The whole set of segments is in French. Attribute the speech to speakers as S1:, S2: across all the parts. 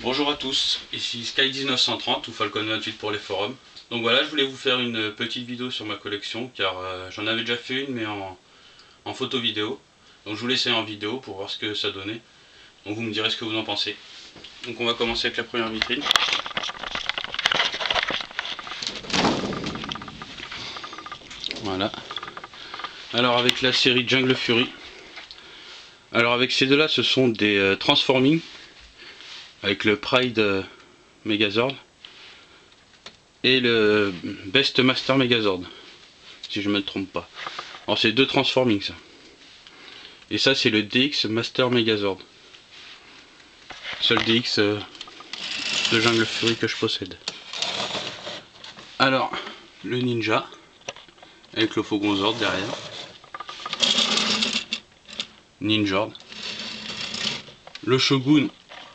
S1: Bonjour à tous, ici Sky1930 ou Falcon28 pour les forums. Donc voilà, je voulais vous faire une petite vidéo sur ma collection car j'en avais déjà fait une mais en photo vidéo. Donc je vous l'essaye en vidéo pour voir ce que ça donnait. Donc vous me direz ce que vous en pensez. Donc on va commencer avec la première vitrine. Voilà. Alors avec la série Jungle Fury. Alors avec ces deux-là, ce sont des Transforming avec le Pride Megazord et le Best Master Megazord, si je ne me trompe pas. Alors c'est deux Transforming ça. Et ça c'est le DX Master Megazord. Seul DX de Jungle Fury que je possède. Alors le Ninja avec le Faucon Zord derrière. Ninjord. Le Shogun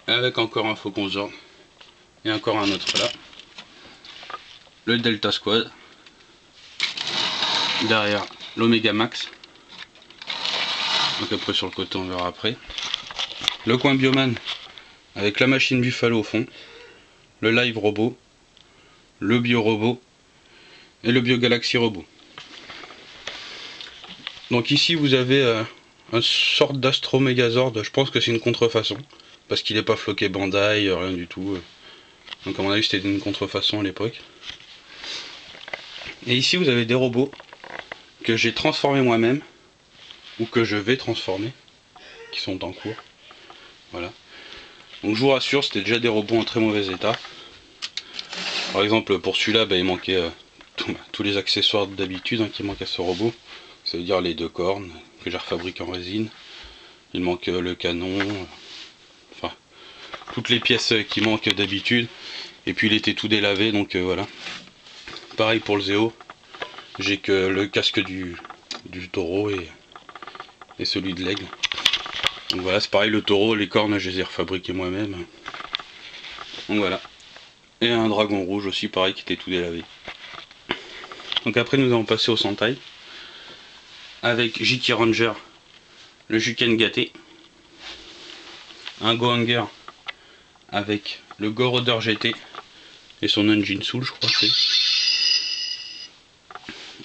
S1: avec encore un Faucon Zord. Et encore un autre là. Le Delta Squad. Derrière l'Omega Max. Donc après sur le côté on verra après. Le coin Bioman avec la machine Buffalo au fond. Le Live Robot. Le Bio Robot. Et le Bio Galaxy Robot. Donc ici vous avez un sorte d'Astro Megazord. Je pense que c'est une contrefaçon. Parce qu'il n'est pas floqué Bandai, rien du tout. Donc à mon avis c'était une contrefaçon à l'époque. Et ici vous avez des robots que j'ai transformés moi-même, ou que je vais transformer, qui sont en cours. Voilà. Donc je vous rassure, c'était déjà des robots en très mauvais état. Par exemple pour celui-là, il manquait tous les accessoires d'habitude qui manquent à ce robot. Ça veut dire les deux cornes que j'ai refabriquées en résine. Il manque le canon, enfin toutes les pièces qui manquent d'habitude. Et puis il était tout délavé, donc voilà. Pareil pour le Zeo, j'ai que le casque du taureau et celui de l'aigle. Donc voilà, c'est pareil, le taureau, les cornes, je les ai refabriquées moi-même. Donc voilà. Et un dragon rouge aussi, pareil, qui était tout délavé. Donc après, nous allons passer au Sentai. Avec Jiki Ranger, le Juken gâté. Un Gohanger avec le Goroder GT et son Engine Soul, je crois que c'est.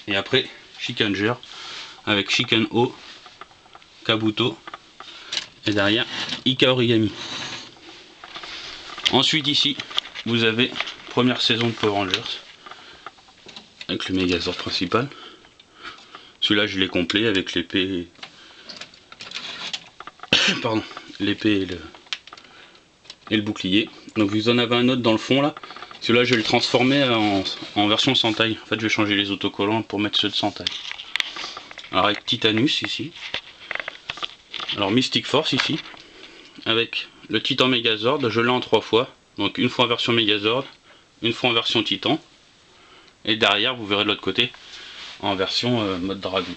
S1: Et après, Shikanger avec Shiken O, Kabuto et derrière Ika Origami. Ensuite ici vous avez première saison de Power Rangers avec le Megazord principal. Celui-là je l'ai complet avec l'épée pardon, l'épée et le bouclier. Donc vous en avez un autre dans le fond là. Celui-là je vais le transformer en version Sentai. En fait je vais changer les autocollants pour mettre ceux de Sentai. Alors avec Titanus ici. Alors Mystic Force ici. Avec le Titan Megazord, je l'ai en 3 fois. Donc une fois en version Megazord, une fois en version Titan. Et derrière vous verrez de l'autre côté en version mode dragon.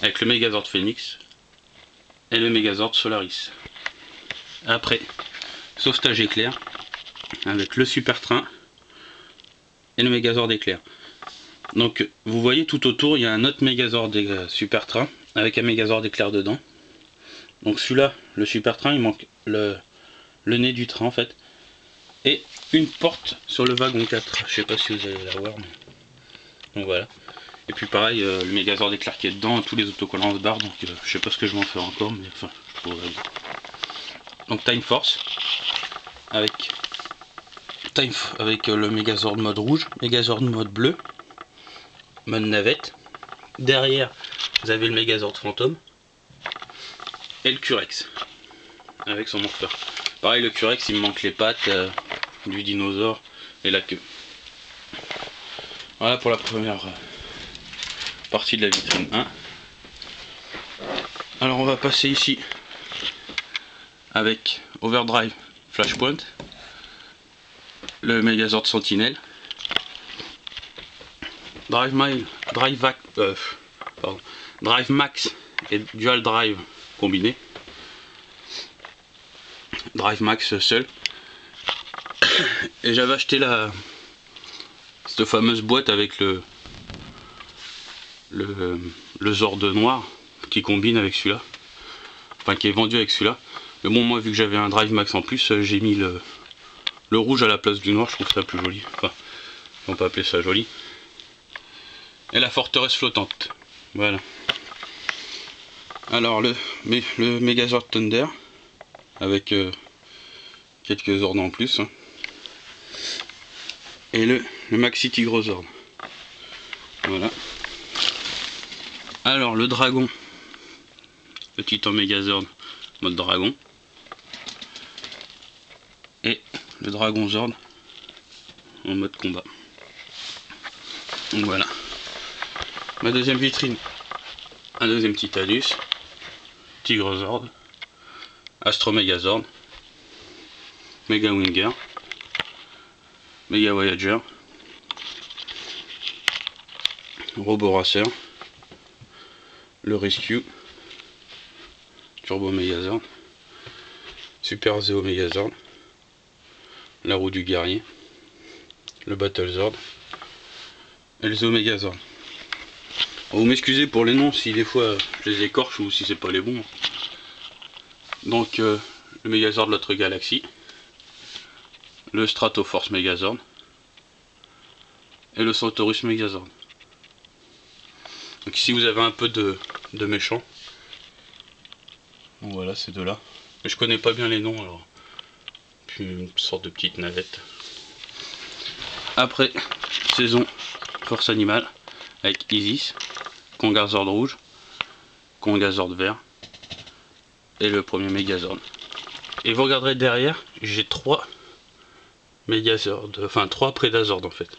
S1: Avec le Megazord Phoenix et le Megazord Solaris. Après, sauvetage éclair. Avec le super train et le Megazord éclair. Donc vous voyez tout autour il y a un autre Megazord super train avec un Megazord éclair dedans. Donc celui-là, le super train, il manque le nez du train en fait. Et une porte sur le wagon 4. Je sais pas si vous allez la voir. Mais... donc voilà. Et puis pareil, le Megazord éclair qui est dedans, tous les autocollants se barrent. Donc je sais pas ce que je vais en faire encore, mais enfin je pourrais. Donc Time Force avec le Megazord mode rouge, Megazord mode bleu, mode navette. Derrière, vous avez le Megazord fantôme et le Curex avec son morpheur. Pareil, le Curex, il me manque les pattes du dinosaure et la queue. Voilà pour la première partie de la vitrine 1. Alors on va passer ici avec Overdrive Flashpoint, le Megazord Sentinelle, Drive Max et Dual Drive combiné, Drive Max seul. Et j'avais acheté cette fameuse boîte avec le Zord noir qui combine avec celui-là, enfin qui est vendu avec celui-là. Mais bon, moi vu que j'avais un Drive Max en plus, j'ai mis le rouge à la place du noir, je trouve ça plus joli. Enfin, on peut appeler ça joli. Et la forteresse flottante. Voilà. Alors le Megazord Thunder, avec quelques ordres en plus. Hein. Et le Maxi Tigrozord. Voilà. Alors le dragon. Petit en Megazord, mode dragon. Et le Dragon Zord en mode combat. Donc voilà. Ma deuxième vitrine. Un deuxième Titanus. Tigrezord. Astro Megazord. Mega Winger. Mega Voyager. Roboracer. Le Rescue. Turbo Megazord. Super Zeo Megazord. La roue du guerrier. Le Battlezord. Et le Zeo Megazord. Vous m'excusez pour les noms si des fois je les écorche ou si c'est pas les bons. Donc le Megazord de l'autre galaxie. Le Stratoforce Megazord. Et le Centaurus Megazord. Donc ici vous avez un peu de méchants. Donc voilà, ces deux-là. Mais je connais pas bien les noms alors. Puis une sorte de petite navette. Après, saison Force Animale avec Isis, Kongazord rouge, Kongazord vert et le premier Megazord. Et vous regarderez derrière, j'ai 3 Megazord, enfin 3 Predazord en fait.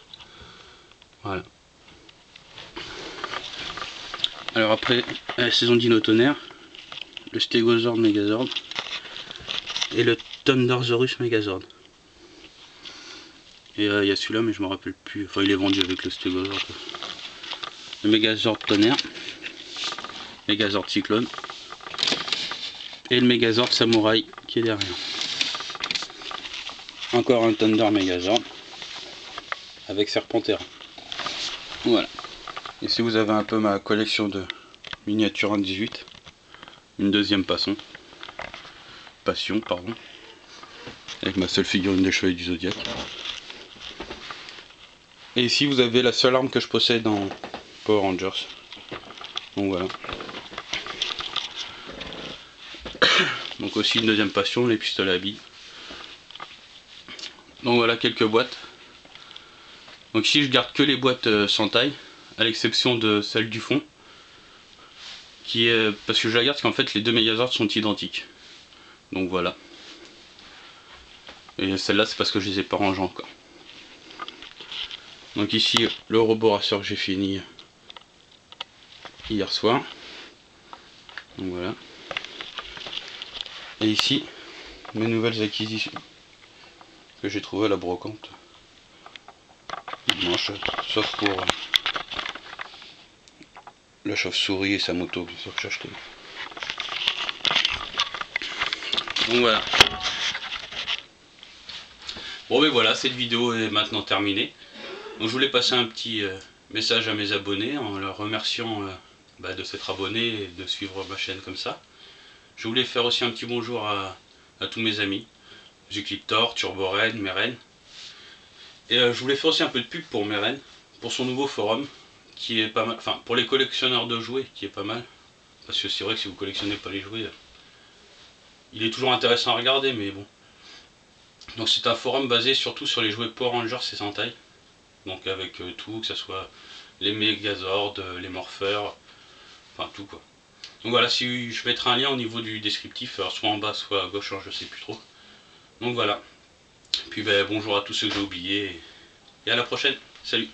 S1: Voilà. Alors après, la saison Dino Tonnerre, le Stegozord Megazord et le Thundersaurus Megazord. Et il y a celui-là, mais je me rappelle plus. Enfin, il est vendu avec le Stegozord. Le Megazord Tonnerre, Megazord Cyclone et le Megazord Samouraï qui est derrière. Encore un Thunder Megazord avec Serpentera. Voilà. Ici vous avez un peu ma collection de miniatures 1-18. Une deuxième passion, pardon. Avec ma seule figurine des Chevaliers du Zodiaque. Et ici vous avez la seule arme que je possède en Power Rangers. Donc voilà. Donc aussi une deuxième passion, les pistolets à billes. Donc voilà quelques boîtes. Donc ici je garde que les boîtes sans taille, à l'exception de celle du fond. Qui est parce que je la garde parce qu'en fait les deux Megazords sont identiques. Donc voilà. Et celle-là c'est parce que je les ai pas rangées encore. Donc ici le Roboracer que j'ai fini hier soir. Donc voilà. Et ici mes nouvelles acquisitions que j'ai trouvées à la brocante. Dimanche, sauf pour la chauve-souris et sa moto bien sûr que j'ai acheté. Donc voilà. Bon ben voilà, cette vidéo est maintenant terminée. Donc je voulais passer un petit message à mes abonnés en leur remerciant de s'être abonnés et de suivre ma chaîne comme ça. Je voulais faire aussi un petit bonjour à tous mes amis, Zucliptor, Turboren, Meren. Et je voulais faire aussi un peu de pub pour Meren, pour son nouveau forum, qui est pas mal, enfin pour les collectionneurs de jouets, qui est pas mal. Parce que c'est vrai que si vous collectionnez pas les jouets, il est toujours intéressant à regarder, mais bon. Donc c'est un forum basé surtout sur les jouets Power Rangers et Sentai. Donc avec tout, que ce soit les Megazords, les Morphers, enfin tout quoi. Donc voilà, si je mettrai un lien au niveau du descriptif, alors soit en bas, soit à gauche, alors je sais plus trop. Donc voilà. Puis bonjour à tous ceux que j'ai oubliés, et à la prochaine. Salut.